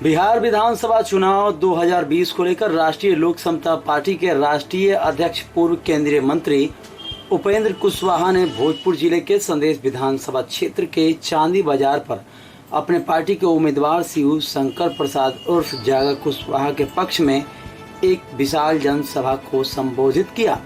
बिहार विधानसभा चुनाव 2020 को लेकर राष्ट्रीय लोक समता पार्टी के राष्ट्रीय अध्यक्ष पूर्व केंद्रीय मंत्री उपेंद्र कुशवाहा ने भोजपुर जिले के संदेश विधानसभा क्षेत्र के चांदी बाजार पर अपने पार्टी के उम्मीदवार शिव शंकर प्रसाद उर्फ जागा कुशवाहा के पक्ष में एक विशाल जनसभा को संबोधित किया।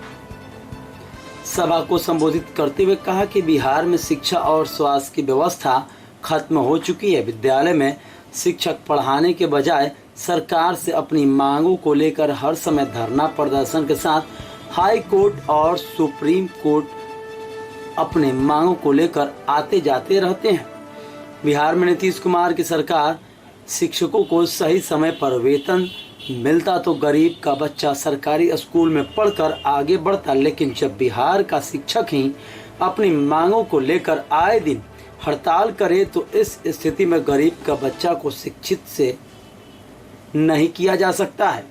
सभा को संबोधित करते हुए कहा कि बिहार में शिक्षा और स्वास्थ्य की व्यवस्था खत्म हो चुकी है। विद्यालय में शिक्षक पढ़ाने के बजाय सरकार से अपनी मांगों को लेकर हर समय धरना प्रदर्शन के साथ हाई कोर्ट और सुप्रीम कोर्ट अपने मांगों को लेकर आते जाते रहते हैं। बिहार में नीतीश कुमार की सरकार शिक्षकों को सही समय पर वेतन मिलता तो गरीब का बच्चा सरकारी स्कूल में पढ़कर आगे बढ़ता, लेकिन जब बिहार का शिक्षक ही अपनी मांगों को लेकर आए दिन हड़ताल करे तो इस स्थिति में गरीब का बच्चा को शिक्षित से नहीं किया जा सकता है।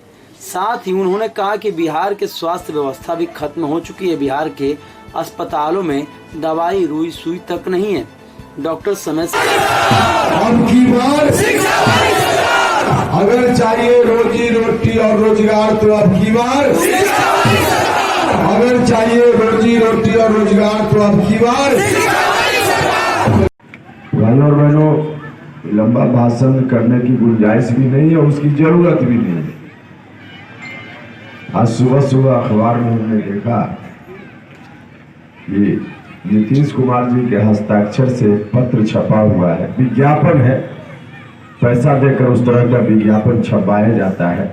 साथ ही उन्होंने कहा कि बिहार के स्वास्थ्य व्यवस्था भी खत्म हो चुकी है। बिहार के अस्पतालों में दवाई रुई सुई तक नहीं है। डॉक्टर समय से अब की बार अगर चाहिए रोजी रोटी और रोजगार तो अब की बार अगर चाहिए रोजी रोटी और रोजगार तो अब की बार। भाइयों और बहनों, लंबा भाषण करने की गुंजाइश भी नहीं है, उसकी जरूरत भी नहीं है। आज सुबह सुबह अखबार में हमने देखा ये नीतीश कुमार जी के हस्ताक्षर से पत्र छपा हुआ है, विज्ञापन है। पैसा देकर उस तरह का विज्ञापन छपाया जाता है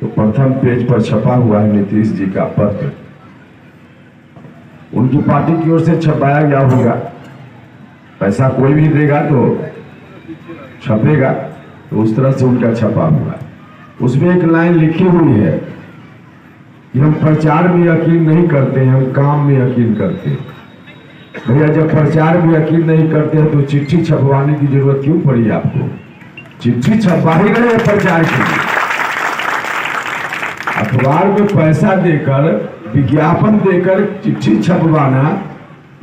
तो प्रथम पेज पर छपा हुआ है नीतीश जी का पत्र। उनकी पार्टी की ओर से छपाया गया होगा। पैसा कोई भी देगा तो छपेगा, तो उस तरह से उनका छपा हुआ है। उसमें एक लाइन लिखी हुई है कि हम प्रचार में यकीन नहीं करते हैं, हम काम में यकीन करते हैं। भैया, जब प्रचार में यकीन नहीं करते हैं तो चिट्ठी छपवाने की जरूरत क्यों पड़ी आपको? चिट्ठी छपा ही रहे प्रचार के लिए। अखबार में पैसा देकर विज्ञापन देकर चिट्ठी छपवाना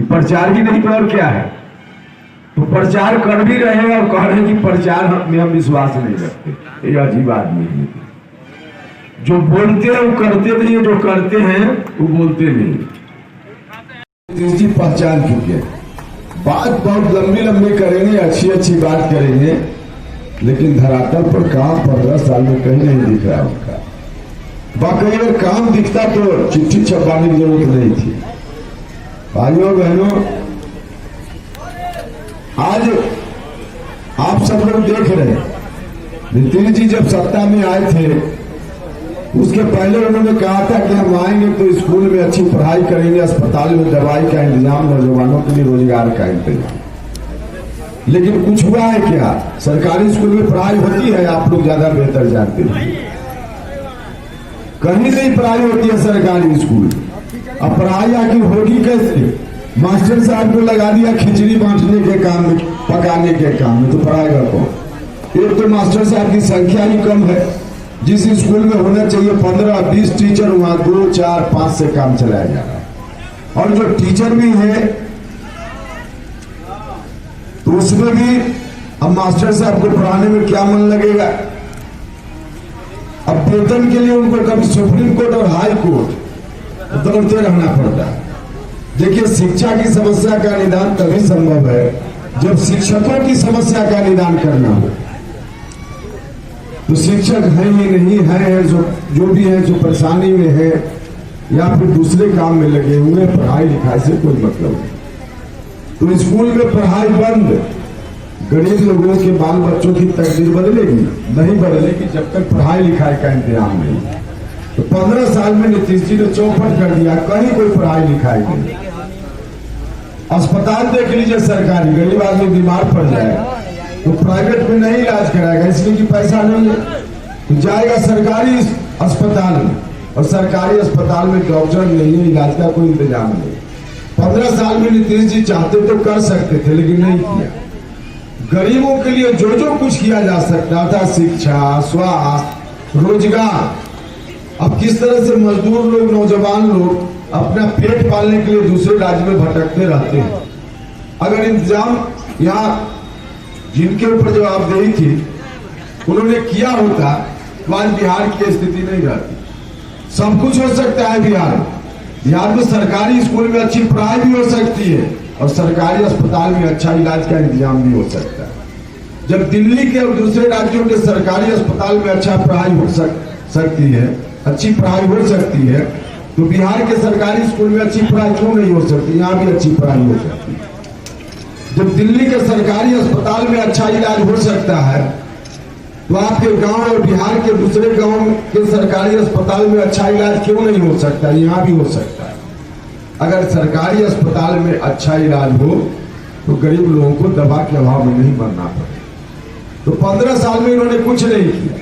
प्रचार ही नहीं, और क्या है? तो प्रचार कर भी रहे और कह रहे कि प्रचार में हम विश्वास नहीं रखते। ये अजीब आदमी है। जो बोलते हैं वो करते नहीं, जो करते हैं वो बोलते नहीं। जी पहचान चुके, बात बहुत लंबी लंबी करेंगे, अच्छी अच्छी बात करेंगे, लेकिन धरातल पर काम 15 साल में कहीं नहीं दिख रहा उनका। बाकी अगर काम दिखता तो चिट्ठी छपवाने की जरूरत नहीं थी। भाइयों बहनों, आज आप सब लोग देख रहे हैं, नीतीश जी जब सत्ता में आए थे उसके पहले उन्होंने कहा था कि हम आएंगे तो स्कूल में अच्छी पढ़ाई करेंगे, अस्पताल में दवाई का इंतजाम, नौजवानों के लिए रोजगार का इंतजाम। लेकिन कुछ हुआ है क्या? सरकारी स्कूल में पढ़ाई होती है, आप लोग ज्यादा बेहतर जानते हैं। कहीं नहीं पढ़ाई होती है सरकारी स्कूल। अब पढ़ाई आखिर होगी कैसे? मास्टर साहब को लगा दिया खिचड़ी बांटने के काम में, पकाने के काम में, तो पढ़ाएगा कौन? एक तो मास्टर साहब की संख्या ही कम है। जिस स्कूल में होना चाहिए 15-20 टीचर, वहां 2, 4, 5 से काम चलाया जा रहा है। और जो टीचर भी है तो उसमें भी अब मास्टर साहब को पढ़ाने में क्या मन लगेगा? अब वेतन के लिए उनको कभी सुप्रीम कोर्ट और हाई कोर्ट दौड़ते रहना पड़ता है। देखिए, शिक्षा की समस्या का निदान तभी संभव है जब शिक्षकों की समस्या का निदान करना हो। तो शिक्षक है ही नहीं है, जो भी है, जो परेशानी में है या फिर दूसरे काम में लगे हुए, पढ़ाई लिखाई से कोई मतलब नहीं। तो स्कूल में पढ़ाई बंद, गरीब लोगों के बाल बच्चों की तकदीर बदलेगी? नहीं बदलेगी जब तक पढ़ाई लिखाई का इंतजाम नहीं। तो 15 साल में नीतीश जी ने चौपट कर दिया, कहीं कोई पढ़ाई लिखाई नहीं। अस्पताल देख लीजिए सरकारी, गरीब आदमी बीमार पड़ जाए तो प्राइवेट में नहीं इलाज कराएगा, इसलिए कि पैसा नहीं है, तो जाएगा सरकारी अस्पताल में, और सरकारी अस्पताल में डॉक्टर नहीं है, इलाज का कोई इंतजाम नहीं। 15 साल में नीतीश जी चाहते तो कर सकते थे, लेकिन नहीं किया। गरीबों के लिए जो जो कुछ किया जा सकता था, शिक्षा, स्वास्थ्य, रोजगार, अब किस तरह से मजदूर लोग, नौजवान लोग अपना पेट पालने के लिए दूसरे राज्य में भटकते रहते हैं। अगर इंतजाम यहाँ जिनके ऊपर जवाबदेही थी उन्होंने किया होता तो आज बिहार की स्थिति नहीं रहती। सब कुछ हो सकता है बिहार में सरकारी स्कूल में अच्छी पढ़ाई भी हो सकती है और सरकारी अस्पताल में अच्छा इलाज का इंतजाम भी हो सकता है। जब दिल्ली के और दूसरे राज्यों के सरकारी अस्पताल में अच्छा पढ़ाई हो सकती है, अच्छी पढ़ाई हो सकती है, तो बिहार के सरकारी स्कूल में अच्छी पढ़ाई क्यों नहीं हो सकती? यहाँ भी अच्छी पढ़ाई हो सकती है। जब दिल्ली के सरकारी अस्पताल में अच्छा इलाज हो सकता है, तो आपके गांव और बिहार के दूसरे गांव के सरकारी अस्पताल में अच्छा इलाज क्यों नहीं हो सकता? यहाँ भी हो सकता है। अगर सरकारी अस्पताल में अच्छा इलाज हो तो गरीब लोगों को दवा के अभाव में नहीं मरना पड़े। तो 15 साल में इन्होंने कुछ नहीं किया।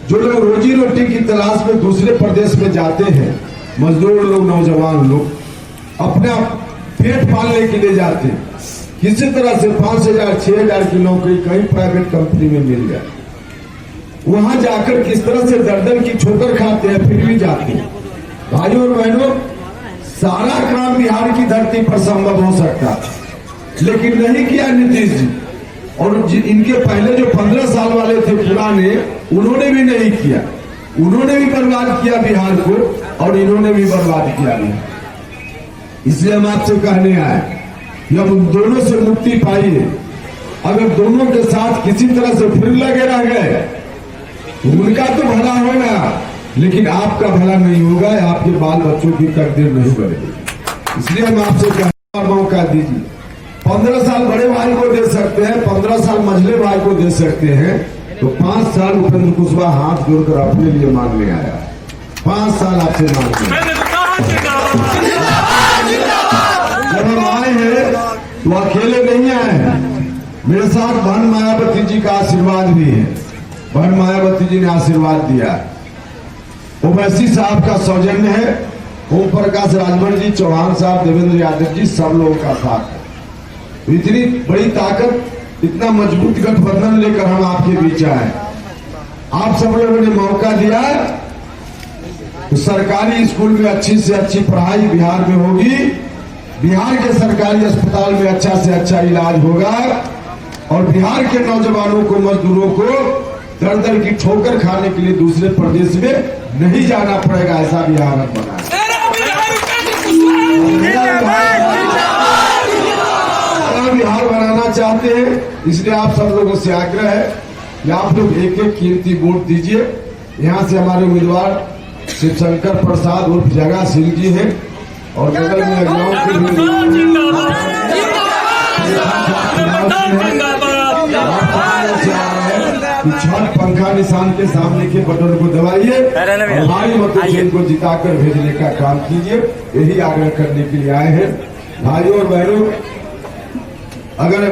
जो लोग रोजी रोटी की तलाश में दूसरे प्रदेश में जाते हैं, मजदूर लोग, नौजवान लोग अपना पेट पालने के लिए जाते हैं, किसी तरह से 5,000 6,000 की नौकरी कहीं प्राइवेट कंपनी में मिल जाए, वहां जाकर किस तरह से दर्दन की ठोकर खाते हैं, फिर भी जाते हैं। भाइयों और बहनों, सारा काम बिहार की धरती पर संभव हो सकता था, लेकिन नहीं किया नीतीश जी। और इनके पहले जो 15 साल वाले थे पुराने, उन्होंने भी नहीं किया। उन्होंने भी बर्बाद किया बिहार को और इन्होंने भी बर्बाद किया बिहार। इसलिए हम आपसे कहने आए कि अब दोनों से मुक्ति पाइए। अगर दोनों के साथ किसी तरह से फिर लगे रह गए, उनका तो भला होगा लेकिन आपका भला नहीं होगा, आपके बाल बच्चों की तकदीर नहीं बनेगी। इसलिए हम आपसे कहने मौका दीजिए। 15 साल बड़े भाई को दे सकते हैं, 15 साल मझले भाई को दे सकते हैं, तो 5 साल उपेंद्र कुशवाहा हाथ जोड़कर अपने लिए मांगने आया। 5 साल आपसे मांगते हैं। जब हम आए हैं तो अकेले नहीं आए हैं, मेरे साथ बहन मायावती जी का आशीर्वाद भी है। बहन मायावती जी ने आशीर्वाद दिया। ओवैसी साहब का सौजन्य है, ओम प्रकाश राजभर जी, चौहान साहब, देवेंद्र यादव जी, सब लोगों का साथ है। इतनी बड़ी ताकत, इतना मजबूत गठबंधन लेकर हम आपके बीच आए। आप सब लोगों ने मौका दिया तो सरकारी स्कूल में अच्छी से अच्छी पढ़ाई बिहार में होगी, बिहार के सरकारी अस्पताल में अच्छा से अच्छा इलाज होगा और बिहार के नौजवानों को, मजदूरों को दर दर की ठोकर खाने के लिए दूसरे प्रदेश में नहीं जाना पड़ेगा। ऐसा बिहार बना बिहार बनाना चाहते हैं। इसलिए आप सब लोगों से आग्रह है कि आप लोग एक एक कीमती वोट दीजिए। यहाँ से हमारे उम्मीदवार शिवशंकर प्रसाद उर्फ जगा सिंह जी हैं और बगल में अगुवाओं के छठ पंखा निशान के सामने के बटन को दबाइए और हमारी मतों को जिताकर भेजने का काम कीजिए। यही आग्रह करने के लिए आए हैं। भाइयों और बहनों, अगर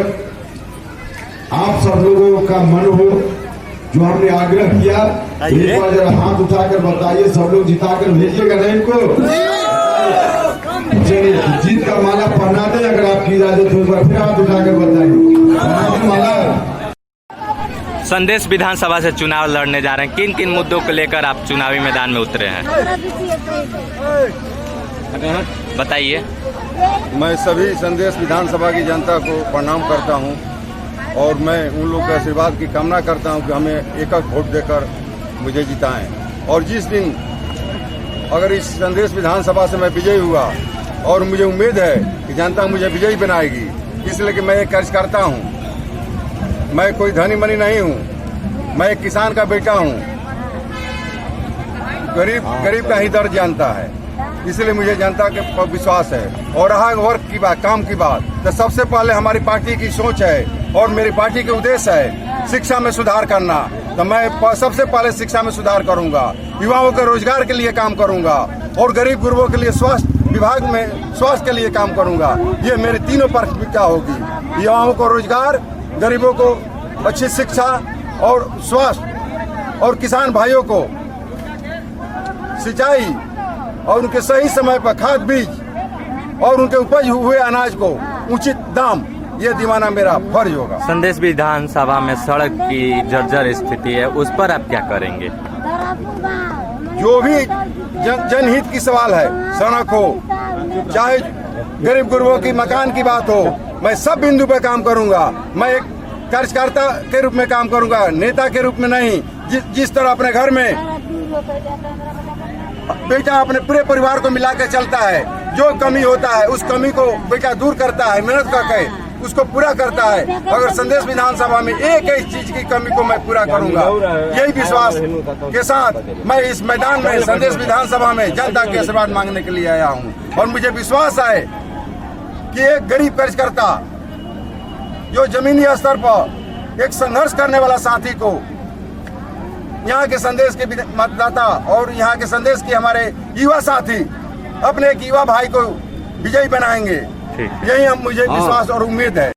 आप सब लोगों का मन हो, जो हमने आग्रह किया, एक बार जरा हाथ उठाकर बताइए। सब लोग जिताकर भेजिएगा ना इनको। चलिए, जीत का माला पहना दें अगर आपकी इजाजत हो। फिर हाथ उठाकर बताइए माला। संदेश विधानसभा से चुनाव लड़ने जा रहे हैं, किन किन मुद्दों को लेकर आप चुनावी मैदान में उतरे हैं, बताइए। मैं सभी संदेश विधानसभा की जनता को प्रणाम करता हूं और मैं उन लोगों के आशीर्वाद की कामना करता हूं कि हमें एक वोट देकर मुझे जिताएं। और जिस दिन अगर इस संदेश विधानसभा से मैं विजयी हुआ और मुझे उम्मीद है कि जनता मुझे विजयी बनाएगी, इसलिए कि मैं एक कार्यकर्ता हूं, मैं कोई धनी मनी नहीं हूं, मैं एक किसान का बेटा हूं, गरीब का ही दर्द जानता है, इसलिए मुझे जनता के पर विश्वास है। और रहा वर्क की बात, काम की बात, तो सबसे पहले हमारी पार्टी की सोच है और मेरी पार्टी के उद्देश्य है शिक्षा में सुधार करना। तो मैं सबसे पहले शिक्षा में सुधार करूंगा, युवाओं के रोजगार के लिए काम करूंगा और गरीब गुरबों के लिए स्वास्थ्य विभाग में स्वास्थ्य के लिए काम करूंगा। ये मेरी तीनों प्राथमिकता होगी, युवाओं को रोजगार, गरीबों को अच्छी शिक्षा और स्वास्थ्य और किसान भाइयों को सिंचाई और उनके सही समय पर खाद बीज और उनके उपज हुए अनाज को उचित दाम, ये दिवाना मेरा फर्ज होगा। संदेश विधानसभा में सड़क की जर्जर स्थिति है, उस पर आप क्या करेंगे? जो भी जनहित की सवाल है, सड़क हो चाहे गरीब गुरबों की मकान की बात हो, मैं सब बिंदु पर काम करूंगा। मैं एक कार्यकर्ता के रूप में काम करूंगा, नेता के रूप में नहीं। जिस तरह अपने घर में बेटा अपने पूरे परिवार को मिला के चलता है, जो कमी होता है उस कमी को बेटा दूर करता है, मेहनत करके उसको पूरा करता है। अगर संदेश विधानसभा में एक चीज की कमी को मैं पूरा करूंगा, यही विश्वास के साथ मैं इस मैदान में संदेश विधानसभा में जनता के आशीर्वाद मांगने के लिए आया हूं। और मुझे विश्वास है कि एक गरीब कार्यकर्ता जो जमीनी स्तर पर एक संघर्ष करने वाला साथी को यहाँ के संदेश के मतदाता और यहाँ के संदेश के हमारे युवा साथी अपने एक युवा भाई को विजयी बनाएंगे, यही मुझे विश्वास और उम्मीद है।